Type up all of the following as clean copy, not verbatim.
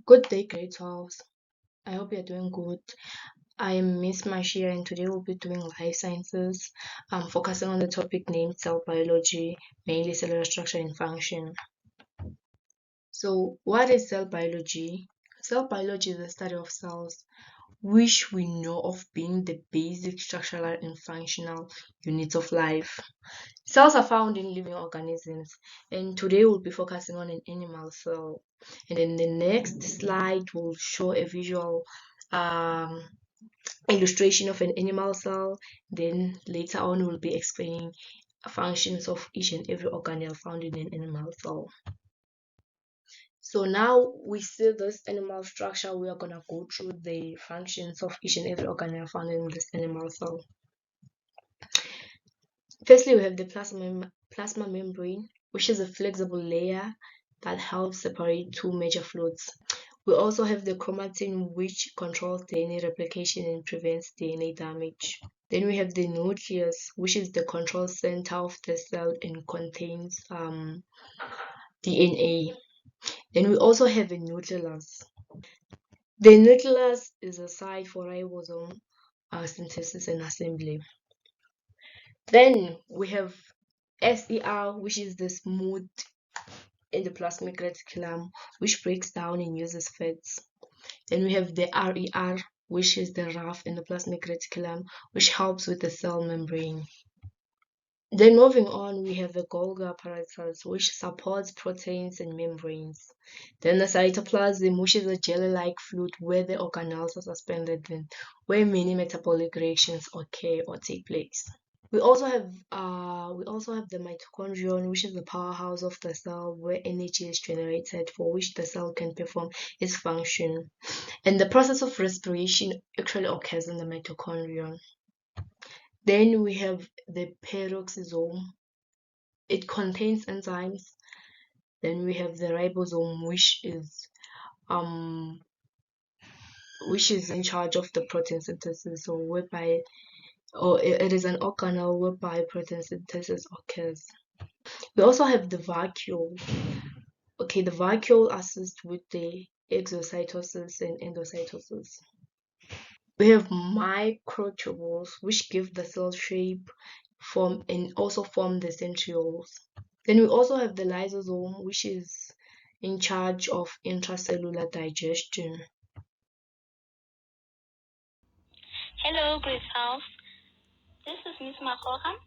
Good day, grade 12s. I hope you're doing good. I am Miss Mashia, and today we'll be doing life sciences, focusing on the topic named cell biology, mainly cellular structure and function. So, what is cell biology? Cell biology is the study of cells, which we know of being the basic structural and functional units of life. Cells are found in living organisms, and today we'll be focusing on an animal cell. And then the next slide will show a visual um, illustration of an animal cell. Then later on, we'll be explaining functions of each and every organelle found in an animal cell. So now we see this animal structure, we are going to go through the functions of each and every organelle found in this animal cell. Firstly, we have the plasma membrane, which is a flexible layer that helps separate two major fluids. We also have the chromatin, which controls DNA replication and prevents DNA damage. Then we have the nucleus, which is the control center of the cell and contains DNA. Then we also have a nucleus. The nucleus is a site for ribosome synthesis and assembly. Then we have SER, which is the smooth endoplasmic reticulum, which breaks down and uses fats. Then we have the RER, which is the rough endoplasmic reticulum, which helps with the cell membrane. Then moving on, we have the Golgi apparatus, which supports proteins and membranes. Then the cytoplasm, which is a jelly-like fluid where the organelles are suspended and where many metabolic reactions occur or take place. We also have the mitochondrion, which is the powerhouse of the cell where energy is generated for which the cell can perform its function. And the process of respiration actually occurs in the mitochondrion. Then we have the peroxisome. It contains enzymes. Then we have the ribosome, which is in charge of the protein synthesis, or it is an organelle whereby protein synthesis occurs. We also have the vacuole. Okay, the vacuole assists with the exocytosis and endocytosis. We have microtubules, which give the cell shape, form, and also form the centrioles. Then we also have the lysosome, which is in charge of intracellular digestion. Hello, grade 12. This is Ms. Mahoha,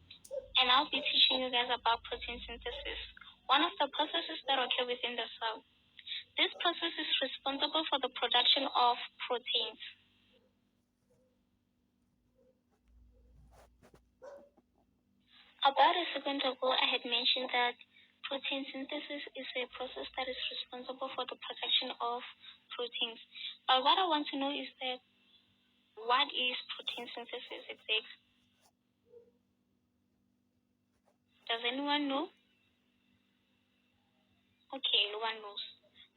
and I'll be teaching you guys about protein synthesis, one of the processes that occur within the cell. This process is responsible for the production of proteins. About a second ago, I had mentioned that protein synthesis is a process that is responsible for the production of proteins. But what I want to know is that what is protein synthesis exactly? Does anyone know? Okay, no one knows.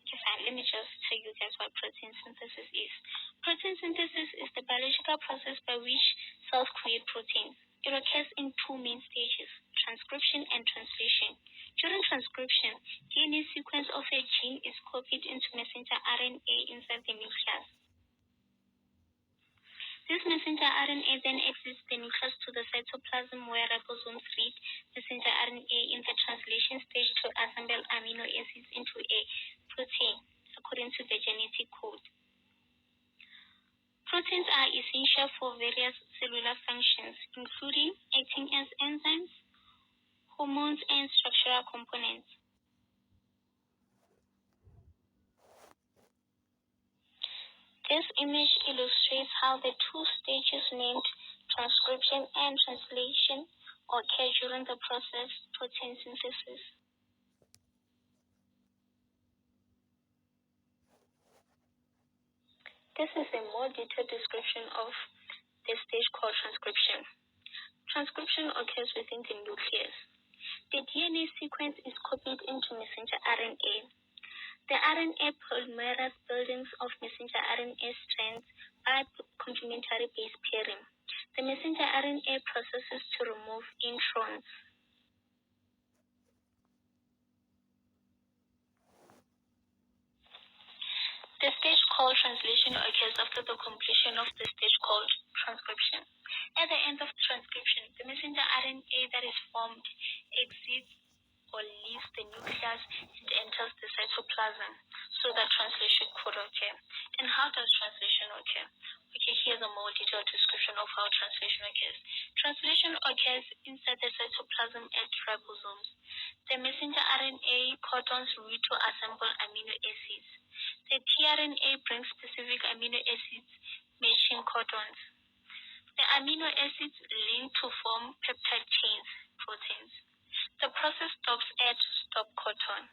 Okay, fine. Let me just tell you guys what protein synthesis is. Protein synthesis is the biological process by which cells create proteins. It occurs in two main stages, transcription and translation. During transcription, DNA sequence of a gene is copied into messenger RNA inside the nucleus. This messenger RNA then exits the nucleus to the cytoplasm where ribosomes read messenger RNA in the translation stage to assemble amino acids into a protein according to the genetic code. Proteins are essential for various cellular functions, including acting as enzymes, hormones, and structural components. This image illustrates how the two stages named transcription and translation occur during the process protein synthesis. This is a more detailed description of the stage called transcription. Transcription occurs within the nucleus. The DNA sequence is copied into messenger RNA. The RNA polymerase buildings of messenger RNA strands by complementary base pairing. The messenger RNA processes to remove introns. The The stage called translation occurs after the completion of the stage called transcription. At the end of transcription, the messenger RNA that is formed exits or leaves the nucleus and enters the cytoplasm so that translation could occur. And how does translation occur? Okay, here's a more detailed description of how translation occurs. Translation occurs inside the cytoplasm at ribosomes. The messenger RNA codons read to assemble amino acids. The tRNA brings specific amino acids matching codons. The amino acids link to form peptide chains, proteins. The process stops at stop codon.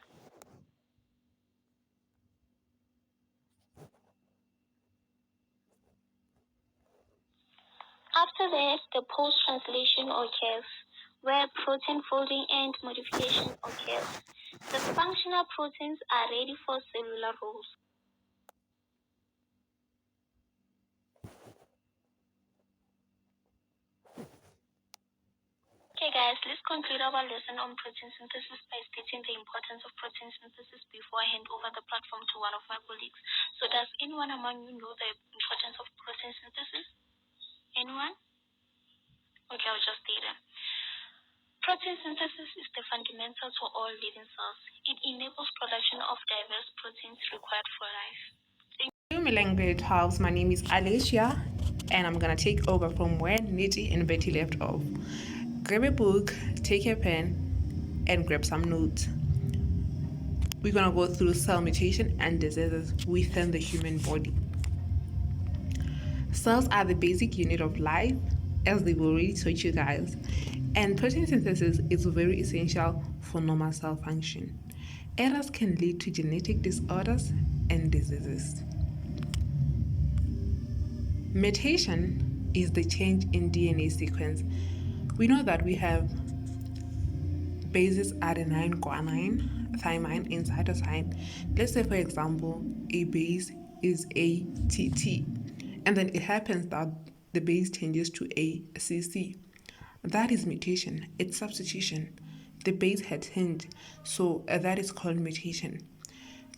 After that, the post-translation occurs, where protein folding and modification occurs. The functional proteins are ready for cellular roles. Okay guys, let's conclude our lesson on protein synthesis by stating the importance of protein synthesis before I hand over the platform to one of my colleagues. So does anyone among you know the importance of protein synthesis? Anyone? Okay, I'll just state it. Protein synthesis is the fundamental to all living cells. It enables production of diverse proteins required for life. Milang grade 12, my name is Alicia, and I'm gonna take over from where Niti and Betty left off. Grab a book, take a pen, and grab some notes. We're gonna go through cell mutation and diseases within the human body. Cells are the basic unit of life, as they've already taught you guys, and protein synthesis is very essential for normal cell function. Errors can lead to genetic disorders and diseases. Mutation is the change in DNA sequence. We know that we have bases adenine, guanine, thymine, and cytosine. Let's say, for example, a base is ATT, and then it happens that the base changes to ACC. That is mutation. It's substitution. The base had changed, so that is called mutation.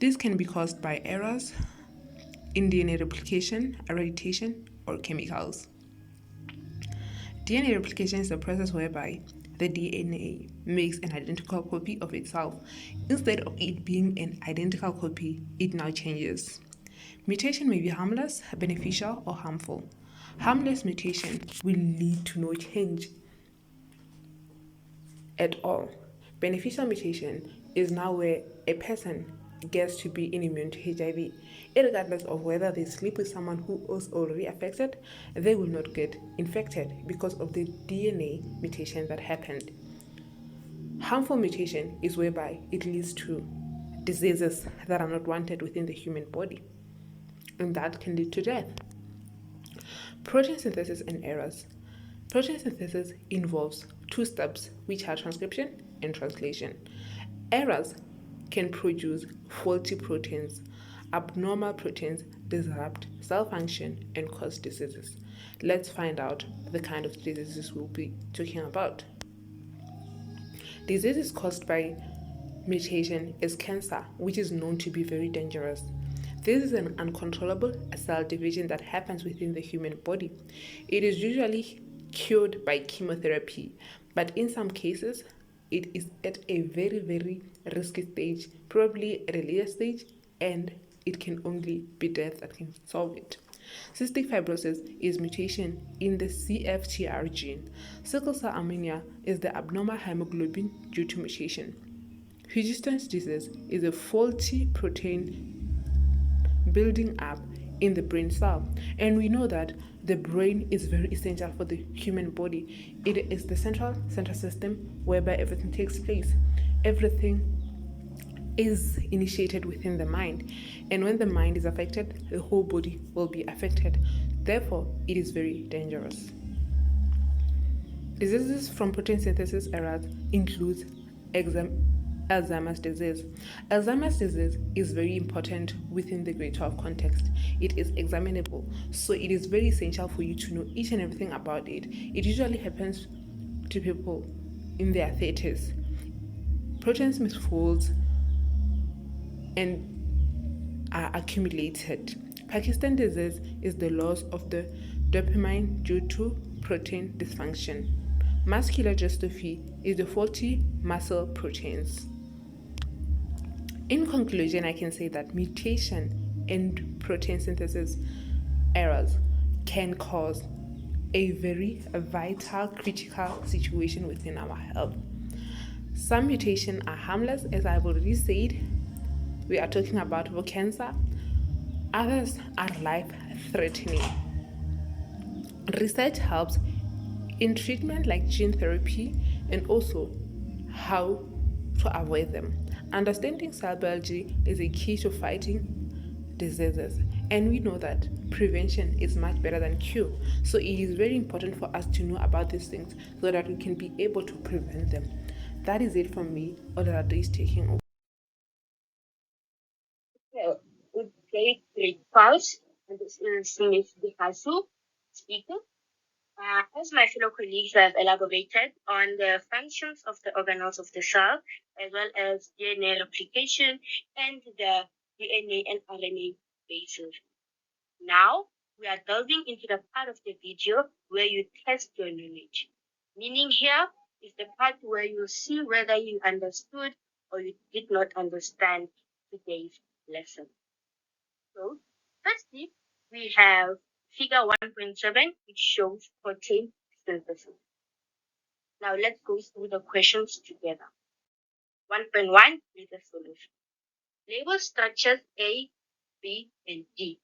This can be caused by errors in DNA replication, hereditation, or chemicals. DNA replication is a process whereby the DNA makes an identical copy of itself. Instead of it being an identical copy, it now changes. Mutation may be harmless, beneficial, or harmful. Harmless mutation will lead to no change at all. Beneficial mutation is now where a person gets to be immune to HIV. Regardless of whether they sleep with someone who is already affected, they will not get infected because of the DNA mutation that happened. Harmful mutation is whereby it leads to diseases that are not wanted within the human body, and that can lead to death. Protein synthesis and errors. Protein synthesis involves two steps, which are transcription and translation. Errors can produce faulty proteins. Abnormal proteins disrupt cell function and cause diseases. Let's find out the kind of diseases we'll be talking about. Diseases caused by mutation is cancer, which is known to be very dangerous. This is an uncontrollable cell division that happens within the human body. It is usually cured by chemotherapy, but in some cases, it is at a very, very risky stage, probably at a later stage, and it can only be death that can solve it. Cystic fibrosis is mutation in the CFTR gene. Sickle cell anemia is the abnormal hemoglobin due to mutation. Huntington's disease is a faulty protein building up in the brain cell, and we know that the brain is very essential for the human body. It is the central system whereby everything takes place. Everything is initiated within the mind, and when the mind is affected, the whole body will be affected. Therefore, it is very dangerous. Diseases from protein synthesis errors includes Alzheimer's disease. Alzheimer's disease is very important within the grade 12 context. It is examinable, so it is very essential for you to know each and everything about it. It usually happens to people in their 30s. Proteins misfolds, and are accumulated. Parkinson disease is the loss of the dopamine due to protein dysfunction. Muscular dystrophy is the faulty muscle proteins. In conclusion, I can say that mutation and protein synthesis errors can cause a very vital, critical situation within our health. Some mutations are harmless, as I've already said. We are talking about for cancer. Others are life threatening. Research helps in treatment like gene therapy and also how to avoid them. Understanding cell biology is a key to fighting diseases, and we know that prevention is much better than cure. So it is very important for us to know about these things so that we can be able to prevent them. That is it from me. Olorado is taking over. Well, okay, great pause. And this is Miss Dikasu speaking. As my fellow colleagues have elaborated on the functions of the organelles of the cell, as well as DNA replication and the DNA and RNA bases. Now, we are delving into the part of the video where you test your knowledge. Meaning here is the part where you see whether you understood or you did not understand today's lesson. So, firstly, we have figure 1.7, which shows protein synthesis. Now, let's go through the questions together. 1.1 is the solution. Label structures A, B, and D.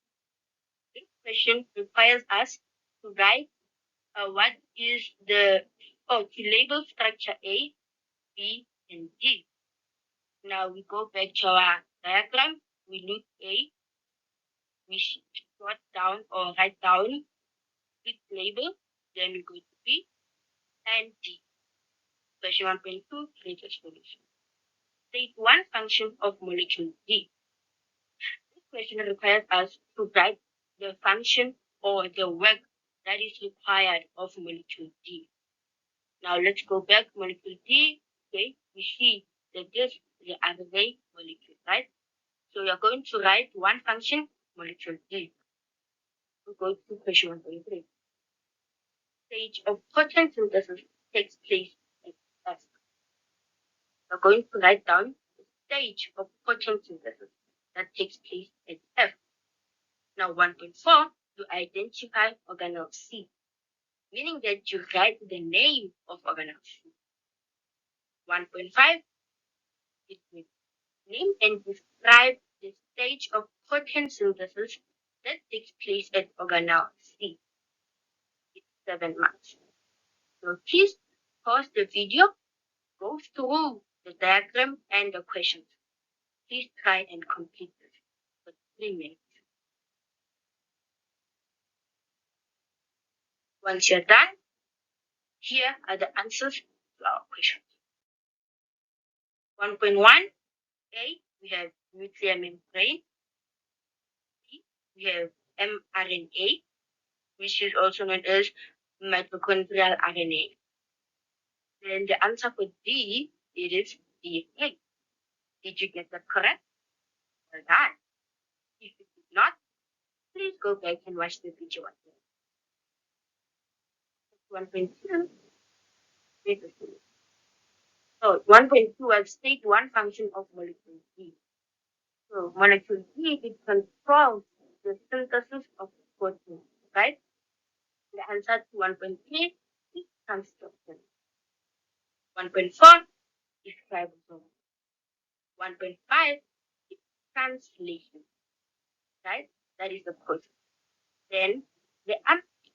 This question requires us to write to label structure A, B, and D. Now we go back to our diagram. We look A, we jot down or write down its label, then we go to B and D. Question 1.2, create a solution. State one function of molecule D. This question requires us to write the function or the work that is required of molecule D. Now let's go back molecule D. Okay, we see that this is the RNA molecule, right? So we are going to write one function, molecule D. We go to question 1.3. Stage of protein synthesis takes place at F. We're going to write down the stage of protein synthesis that takes place at F. Now 1.4, you identify organelle C, meaning that you write the name of organelle C. 1.5, it will name and describe the stage of protein synthesis that takes place at organelle C. It's 7 marks. So please pause the video, go through the diagram and the questions. Please try and complete this for 3 minutes. Once you're done, here are the answers to our questions. 1.1, A, we have nuclear membrane. B, we have mRNA, which is also known as mitochondrial RNA. Then the answer for D, it is DNA. Did you get that correct? Well done. If you did not, please go back and watch the video again. 1.2, so 1.2 was state one function of molecule D. So molecule D, it controls the synthesis of protein, right? The answer to 1.3 is transcription. 1.4 is ribosome. 1.5 is translation, right? That is the process. Then the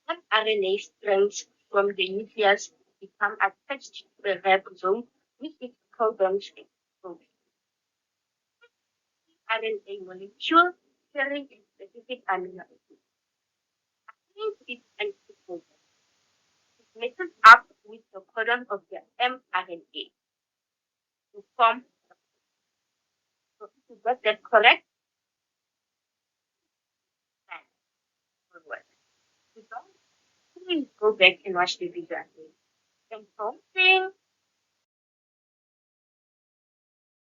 mRNA strands from the nucleus become attached to the ribosome with its codons exposed. RNA molecule carrying a specific amino acid. According to its anticoden, it mixes up with the codon of the mRNA to form. So if you got that correct, forward. Please go back and watch the video again. And something